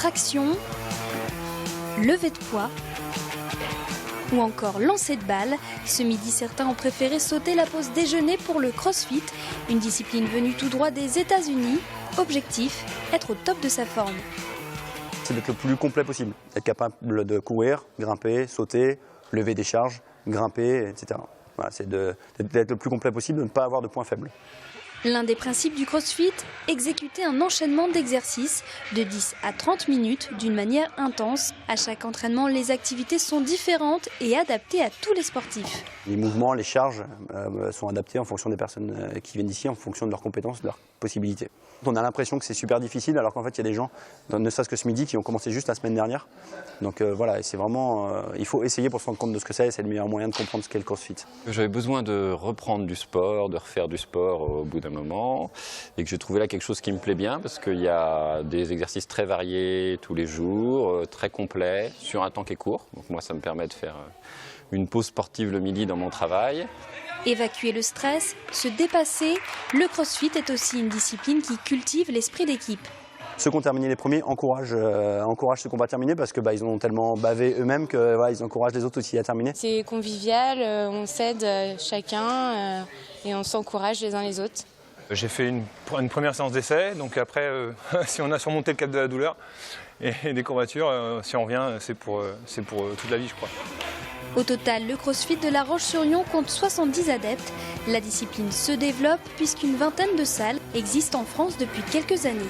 traction, levée de poids ou encore lancer de balles. Ce midi, certains ont préféré sauter la pause déjeuner pour le crossfit, une discipline venue tout droit des États-Unis. Objectif, être au top de sa forme. C'est d'être le plus complet possible, être capable de courir, grimper, sauter, lever des charges, grimper, etc. Voilà, c'est d'être le plus complet possible, de ne pas avoir de points faibles. L'un des principes du CrossFit, exécuter un enchaînement d'exercices de 10 à 30 minutes d'une manière intense. À chaque entraînement, les activités sont différentes et adaptées à tous les sportifs. Les mouvements, les charges sont adaptés en fonction des personnes qui viennent ici, en fonction de leurs compétences, de leurs possibilités. On a l'impression que c'est super difficile, alors qu'en fait, il y a des gens, ne serait-ce que ce midi, qui ont commencé juste la semaine dernière. Donc voilà, c'est vraiment, il faut essayer pour se rendre compte de ce que c'est le meilleur moyen de comprendre ce qu'est le CrossFit. J'avais besoin de reprendre du sport, de refaire du sport au bout d'un moment, et que j'ai trouvé là quelque chose qui me plaît bien, parce qu'il y a des exercices très variés tous les jours, très complets, sur un temps qui est court. Donc moi, ça me permet de faire une pause sportive le midi dans mon travail. Évacuer le stress, se dépasser, le CrossFit est aussi une discipline qui cultive l'esprit d'équipe. Ceux qui ont terminé les premiers encouragent ceux qui n'ont pas terminé parce que ils ont tellement bavé eux-mêmes qu'ils encouragent les autres aussi à terminer. C'est convivial, on s'aide chacun et on s'encourage les uns les autres. J'ai fait une première séance d'essai, donc après, si on a surmonté le cap de la douleur et des courbatures, si on revient, c'est pour toute la vie, je crois. Au total, le CrossFit de La Roche-sur-Yon compte 70 adeptes. La discipline se développe puisqu'une vingtaine de salles existent en France depuis quelques années.